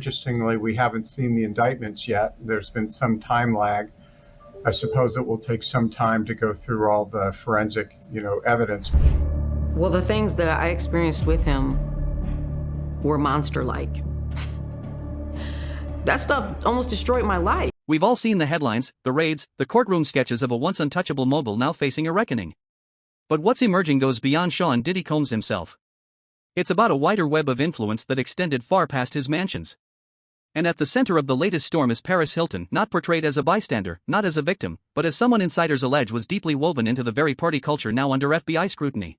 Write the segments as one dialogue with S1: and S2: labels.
S1: Interestingly, we haven't seen the indictments yet. There's been some time lag. I suppose it will take some time to go through all the forensic, evidence.
S2: Well, the things that I experienced with him were monster-like. That stuff almost destroyed my life.
S3: We've all seen the headlines, the raids, the courtroom sketches of a once untouchable mogul now facing a reckoning. But what's emerging goes beyond Sean Diddy Combs himself. It's about a wider web of influence that extended far past his mansions. And at the center of the latest storm is Paris Hilton, not portrayed as a bystander, not as a victim, but as someone insiders allege was deeply woven into the very party culture now under FBI scrutiny.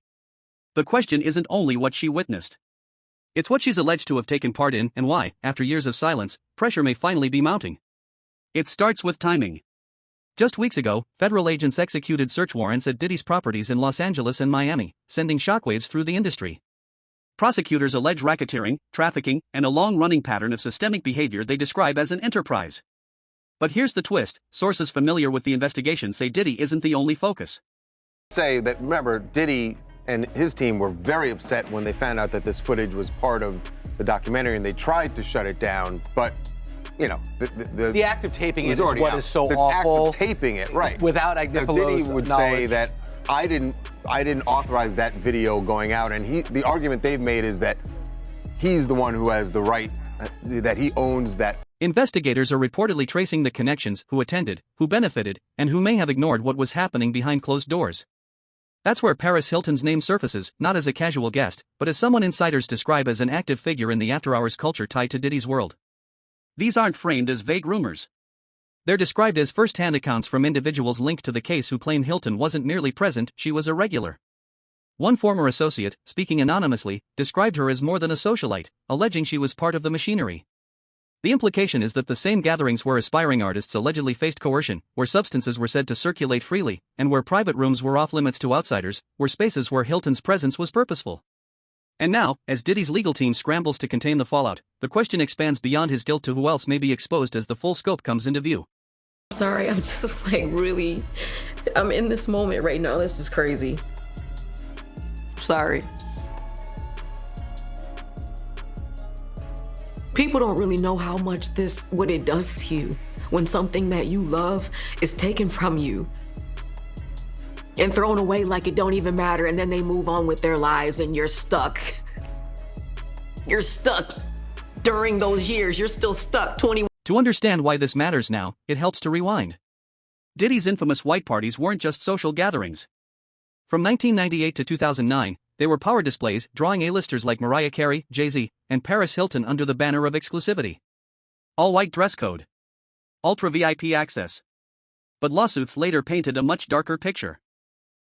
S3: The question isn't only what she witnessed. It's what she's alleged to have taken part in and why, after years of silence, pressure may finally be mounting. It starts with timing. Just weeks ago, federal agents executed search warrants at Diddy's properties in Los Angeles and Miami, sending shockwaves through the industry. Prosecutors allege racketeering, trafficking, and a long-running pattern of systemic behavior they describe as an enterprise. But here's the twist: sources familiar with the investigation say Diddy isn't the only focus.
S4: Say that, remember, Diddy and his team were very upset when they found out that this footage was part of the documentary, and they tried to shut it down, but, the
S5: act of taping it is
S4: what
S5: out. Is so
S4: the
S5: awful.
S4: The act of taping it, right.
S5: Without
S4: Diddy would say that I didn't authorize that video going out, and the argument they've made is that he's the one who has the right, that he owns that.
S3: Investigators are reportedly tracing the connections, who attended, who benefited, and who may have ignored what was happening behind closed doors. That's where Paris Hilton's name surfaces, not as a casual guest, but as someone insiders describe as an active figure in the after-hours culture tied to Diddy's world. These aren't framed as vague rumors. They're described as first-hand accounts from individuals linked to the case who claim Hilton wasn't merely present, she was a regular. One former associate, speaking anonymously, described her as more than a socialite, alleging she was part of the machinery. The implication is that the same gatherings where aspiring artists allegedly faced coercion, where substances were said to circulate freely, and where private rooms were off-limits to outsiders, were spaces where Hilton's presence was purposeful. And now, as Diddy's legal team scrambles to contain the fallout, the question expands beyond his guilt to who else may be exposed as the full scope comes into view.
S2: Sorry, I'm just I'm in this moment right now. This is crazy. Sorry. People don't really know how much what it does to you when something that you love is taken from you and thrown away like it don't even matter, and then they move on with their lives and you're stuck. You're stuck during those years. You're still stuck 21.
S3: To understand why this matters now, it helps to rewind. Diddy's infamous white parties weren't just social gatherings. From 1998 to 2009, they were power displays drawing A-listers like Mariah Carey, Jay-Z, and Paris Hilton under the banner of exclusivity. All-white dress code. Ultra VIP access. But lawsuits later painted a much darker picture.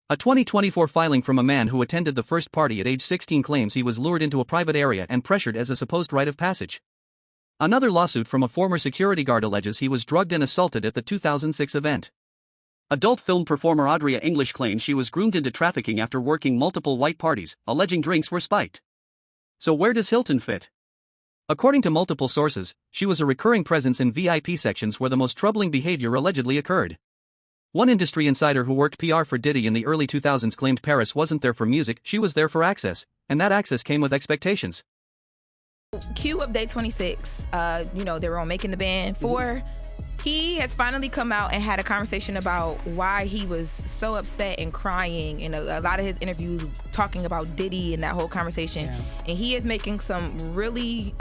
S3: A 2024 filing from a man who attended the first party at age 16 claims he was lured into a private area and pressured as a supposed rite of passage. Another lawsuit from a former security guard alleges he was drugged and assaulted at the 2006 event. Adult film performer Audria English claims she was groomed into trafficking after working multiple white parties, alleging drinks were spiked. So where does Hilton fit? According to multiple sources, she was a recurring presence in VIP sections where the most troubling behavior allegedly occurred. One industry insider who worked PR for Diddy in the early 2000s claimed Paris wasn't there for music, she was there for access, and that access came with expectations.
S6: Q of day 26, they were on Making the Band 4. He has finally come out and had a conversation about why he was so upset and crying, and a lot of his interviews talking about Diddy and that whole conversation. Yeah. And he is making some really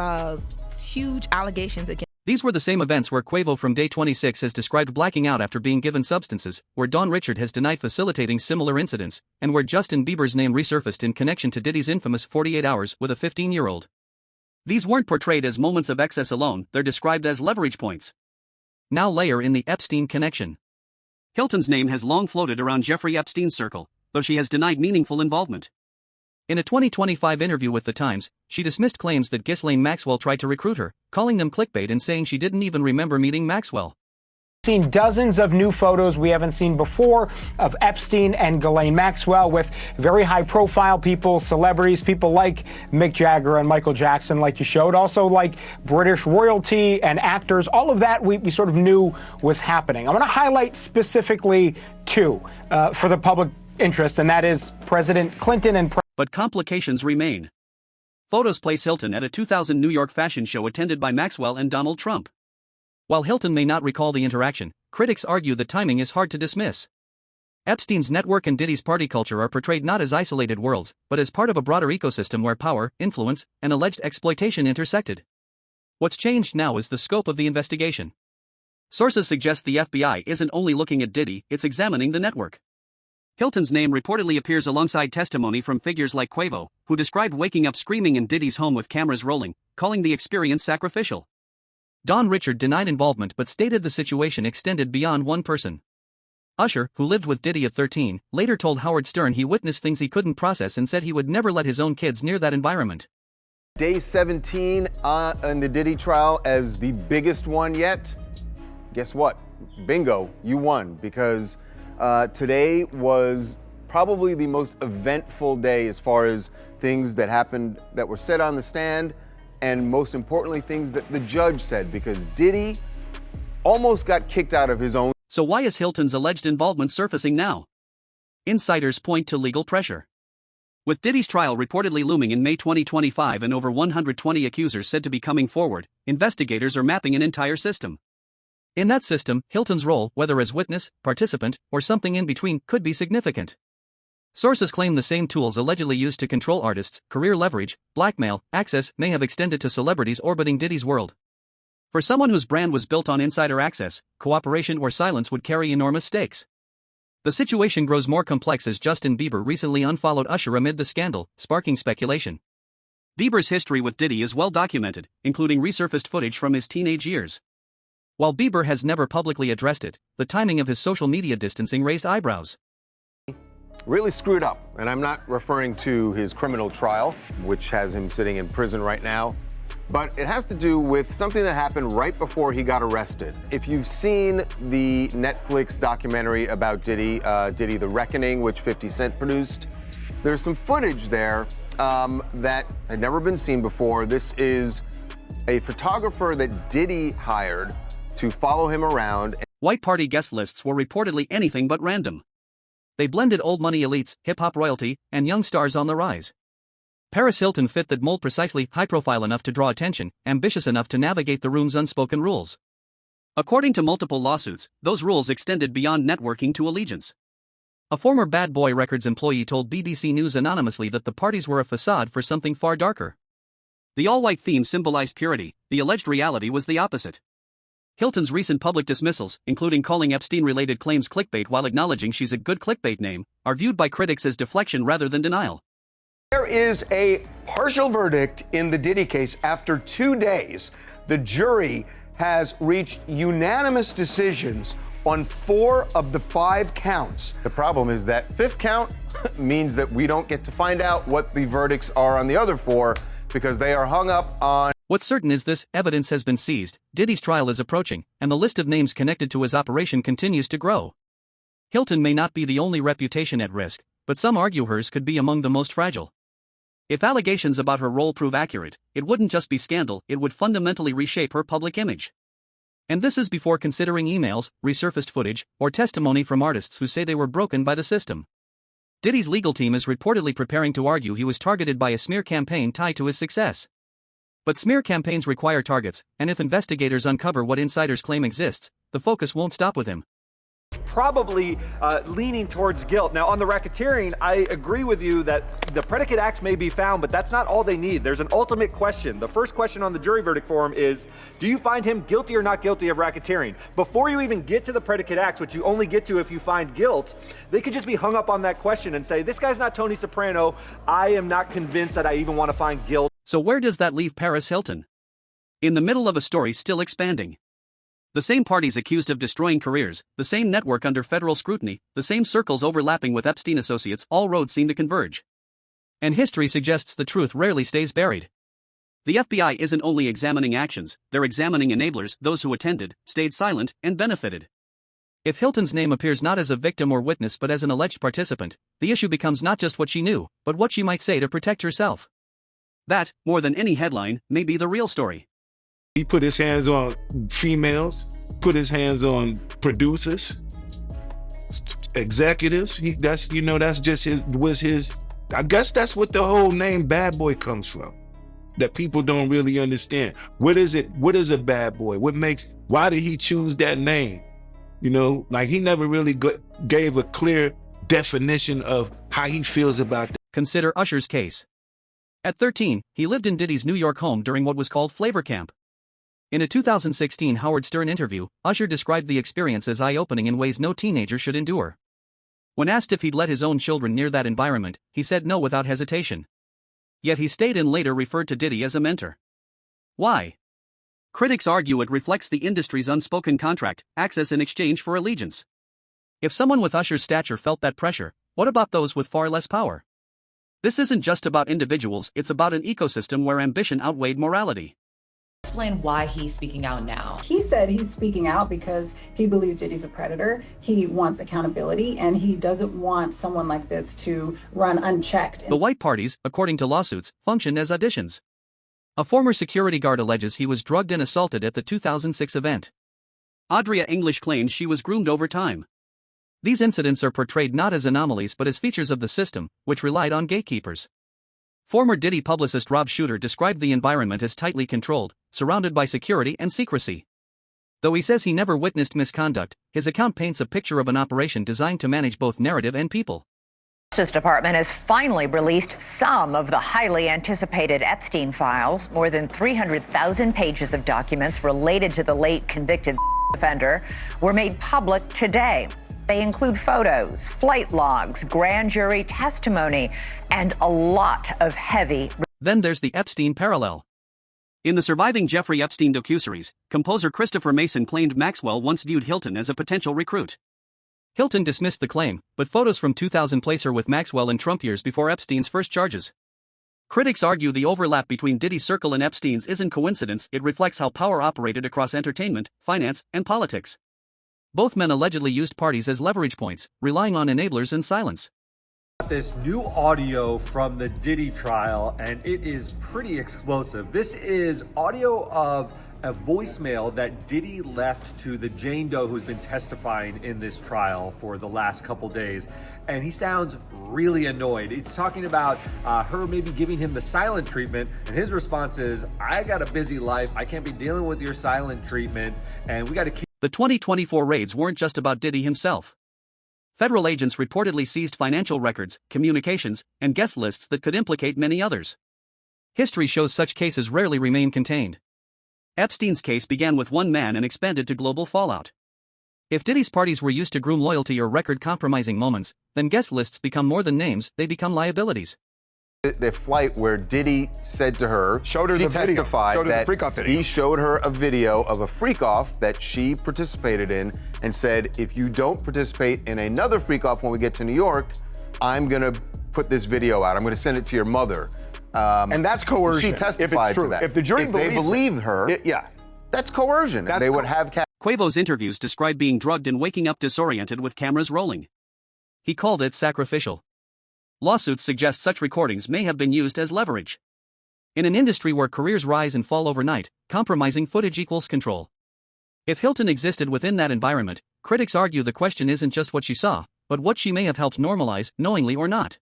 S6: huge allegations against.
S3: These were the same events where Quavo from Day 26 has described blacking out after being given substances, where Dawn Richard has denied facilitating similar incidents, and where Justin Bieber's name resurfaced in connection to Diddy's infamous 48 Hours with a 15-year-old. These weren't portrayed as moments of excess alone, they're described as leverage points. Now layer in the Epstein connection. Hilton's name has long floated around Jeffrey Epstein's circle, though she has denied meaningful involvement. In a 2025 interview with The Times, she dismissed claims that Ghislaine Maxwell tried to recruit her, calling them clickbait and saying she didn't even remember meeting Maxwell.
S7: Seen dozens of new photos we haven't seen before of Epstein and Ghislaine Maxwell with very high-profile people, celebrities, people like Mick Jagger and Michael Jackson, like you showed, also like British royalty and actors. All of that we sort of knew was happening. I'm going to highlight specifically two for the public interest, and that is President Clinton and
S3: But complications remain. Photos place Hilton at a 2000 New York fashion show attended by Maxwell and Donald Trump. While Hilton may not recall the interaction, critics argue the timing is hard to dismiss. Epstein's network and Diddy's party culture are portrayed not as isolated worlds, but as part of a broader ecosystem where power, influence, and alleged exploitation intersected. What's changed now is the scope of the investigation. Sources suggest the FBI isn't only looking at Diddy, it's examining the network. Hilton's name reportedly appears alongside testimony from figures like Quavo, who described waking up screaming in Diddy's home with cameras rolling, calling the experience sacrificial. Don Richard denied involvement but stated the situation extended beyond one person. Usher, who lived with Diddy at 13, later told Howard Stern he witnessed things he couldn't process and said he would never let his own kids near that environment.
S4: Day 17 in the Diddy trial as the biggest one yet. Guess what? Bingo, you won, because today was probably the most eventful day as far as things that happened that were said on the stand, and most importantly, things that the judge said, because Diddy almost got kicked out of his own.
S3: So why is Hilton's alleged involvement surfacing now? Insiders point to legal pressure. With Diddy's trial reportedly looming in May 2025 and over 120 accusers said to be coming forward, investigators are mapping an entire system. In that system, Hilton's role, whether as witness, participant, or something in between, could be significant. Sources claim the same tools allegedly used to control artists, career leverage, blackmail, access, may have extended to celebrities orbiting Diddy's world. For someone whose brand was built on insider access, cooperation or silence would carry enormous stakes. The situation grows more complex as Justin Bieber recently unfollowed Usher amid the scandal, sparking speculation. Bieber's history with Diddy is well documented, including resurfaced footage from his teenage years. While Bieber has never publicly addressed it, the timing of his social media distancing raised eyebrows.
S4: Really screwed up, and I'm not referring to his criminal trial, which has him sitting in prison right now, but it has to do with something that happened right before he got arrested. If you've seen the Netflix documentary about Diddy, Diddy The Reckoning, which 50 Cent produced, there's some footage there that had never been seen before. This is a photographer that Diddy hired to follow him around.
S3: White party guest lists were reportedly anything but random. They blended old money elites, hip-hop royalty, and young stars on the rise. Paris Hilton fit that mold precisely, high-profile enough to draw attention, ambitious enough to navigate the room's unspoken rules. According to multiple lawsuits, those rules extended beyond networking to allegiance. A former Bad Boy Records employee told BBC News anonymously that the parties were a facade for something far darker. The all-white theme symbolized purity, the alleged reality was the opposite. Hilton's recent public dismissals, including calling Epstein-related claims clickbait while acknowledging she's a good clickbait name, are viewed by critics as deflection rather than denial.
S5: There is a partial verdict in the Diddy case. After 2 days, the jury has reached unanimous decisions on 4 of the 5 counts.
S4: The problem is that 5th count means that we don't get to find out what the verdicts are on the other 4 because they are hung up on.
S3: What's certain is this: evidence has been seized, Diddy's trial is approaching, and the list of names connected to his operation continues to grow. Hilton may not be the only reputation at risk, but some argue hers could be among the most fragile. If allegations about her role prove accurate, it wouldn't just be scandal, it would fundamentally reshape her public image. And this is before considering emails, resurfaced footage, or testimony from artists who say they were broken by the system. Diddy's legal team is reportedly preparing to argue he was targeted by a smear campaign tied to his success. But smear campaigns require targets, and if investigators uncover what insiders claim exists, the focus won't stop with him.
S8: Probably leaning towards guilt. Now, on the racketeering, I agree with you that the predicate acts may be found, but that's not all they need. There's an ultimate question. The first question on the jury verdict form is, do you find him guilty or not guilty of racketeering? Before you even get to the predicate acts, which you only get to if you find guilt, they could just be hung up on that question and say, this guy's not Tony Soprano. I am not convinced that I even want to find guilt.
S3: So where does that leave Paris Hilton? In the middle of a story still expanding. The same parties accused of destroying careers, the same network under federal scrutiny, the same circles overlapping with Epstein associates, all roads seem to converge. And history suggests the truth rarely stays buried. The FBI isn't only examining actions, they're examining enablers, those who attended, stayed silent, and benefited. If Hilton's name appears not as a victim or witness but as an alleged participant, the issue becomes not just what she knew, but what she might say to protect herself. That, more than any headline, may be the real story.
S9: He put his hands on females, put his hands on producers, executives. That's just his, I guess that's what the whole name Bad Boy comes from. that people don't really understand. What is it? What is a bad boy? Why did he choose that name? You know, like he never really gave a clear definition of how he feels about that.
S3: Consider Usher's case. At 13, he lived in Diddy's New York home during what was called Flavor Camp. In a 2016 Howard Stern interview, Usher described the experience as eye-opening in ways no teenager should endure. When asked if he'd let his own children near that environment, he said no without hesitation. Yet he stayed and later referred to Diddy as a mentor. Why? Critics argue it reflects the industry's unspoken contract, access in exchange for allegiance. If someone with Usher's stature felt that pressure, what about those with far less power? This isn't just about individuals, it's about an ecosystem where ambition outweighed morality.
S10: Explain why he's speaking out now.
S11: He said he's speaking out because he believes Diddy's a predator. He wants accountability, and he doesn't want someone like this to run unchecked.
S3: The white parties, according to lawsuits, function as auditions. A former security guard alleges he was drugged and assaulted at the 2006 event. Audria English claims she was groomed over time. These incidents are portrayed not as anomalies but as features of the system, which relied on gatekeepers. Former Diddy publicist Rob Shooter described the environment as tightly controlled, surrounded by security and secrecy. Though he says he never witnessed misconduct, his account paints a picture of an operation designed to manage both narrative and people.
S12: The Justice Department has finally released some of the highly anticipated Epstein files. More than 300,000 pages of documents related to the late convicted offender were made public today. They include photos, flight logs, grand jury testimony, and a lot of heavy.
S3: Then there's the Epstein parallel. In the surviving Jeffrey Epstein docuseries, composer Christopher Mason claimed Maxwell once viewed Hilton as a potential recruit. Hilton dismissed the claim, but photos from 2000 place her with Maxwell in Trump years before Epstein's first charges. Critics argue the overlap between Diddy's circle and Epstein's isn't coincidence, it reflects how power operated across entertainment, finance, and politics. Both men allegedly used parties as leverage points, relying on enablers and silence.
S8: This new audio from the Diddy trial, and it is pretty explosive. This is audio of a voicemail that Diddy left to the Jane Doe who's been testifying in this trial for the last couple days. And he sounds really annoyed. He's talking about her maybe giving him the silent treatment, and his response is, I got a busy life, I can't be dealing with your silent treatment, and we got to keep.
S3: The 2024 raids weren't just about Diddy himself. Federal agents reportedly seized financial records, communications, and guest lists that could implicate many others. History shows such cases rarely remain contained. Epstein's case began with one man and expanded to global fallout. If Diddy's parties were used to groom loyalty or record-compromising moments, then guest lists become more than names, they become liabilities.
S4: The flight where Diddy said to her,
S5: Showed her
S4: she
S5: the video.
S4: testified
S5: Showed her the
S4: that
S5: freak-off video.
S4: he showed her a video of a freak-off that she participated in and said, if you don't participate in another freak-off when we get to New York, I'm gonna put this video out. I'm gonna send it to your mother.
S5: And that's coercion,
S4: She
S5: if
S4: testified
S5: it's true.
S4: to that.
S5: If the jury
S4: they
S5: believes
S4: believe her,
S5: yeah.
S4: that's coercion.
S5: That's
S4: they would have.
S3: Quavo's interviews describe being drugged and waking up disoriented with cameras rolling. He called it sacrificial. Lawsuits suggest such recordings may have been used as leverage. In an industry where careers rise and fall overnight, compromising footage equals control. If Hilton existed within that environment, critics argue the question isn't just what she saw, but what she may have helped normalize, knowingly or not.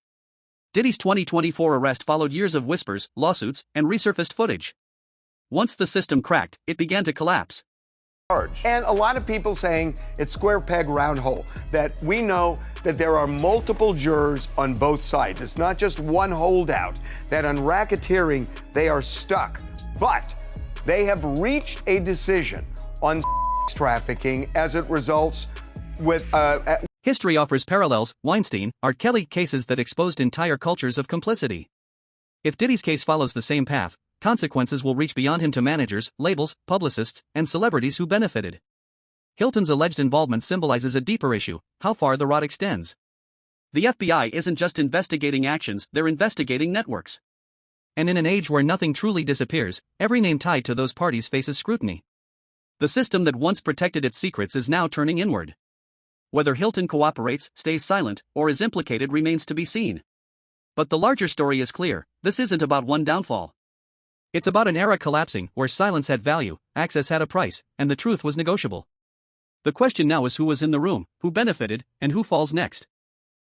S3: Diddy's 2024 arrest followed years of whispers, lawsuits, and resurfaced footage. Once the system cracked, it began to collapse.
S5: And a lot of people saying it's square peg, round hole, that we know that there are multiple jurors on both sides. It's not just one holdout, that on racketeering, they are stuck. But they have reached a decision on trafficking as it results with...
S3: History offers parallels. Weinstein, R. Kelly cases that exposed entire cultures of complicity. If Diddy's case follows the same path, consequences will reach beyond him to managers, labels, publicists, and celebrities who benefited. Hilton's alleged involvement symbolizes a deeper issue: how far the rod extends. The FBI isn't just investigating actions, they're investigating networks. And in an age where nothing truly disappears, every name tied to those parties faces scrutiny. The system that once protected its secrets is now turning inward. Whether Hilton cooperates, stays silent, or is implicated remains to be seen. But the larger story is clear: this isn't about one downfall. It's about an era collapsing where silence had value, access had a price, and the truth was negotiable. The question now is who was in the room, who benefited, and who falls next.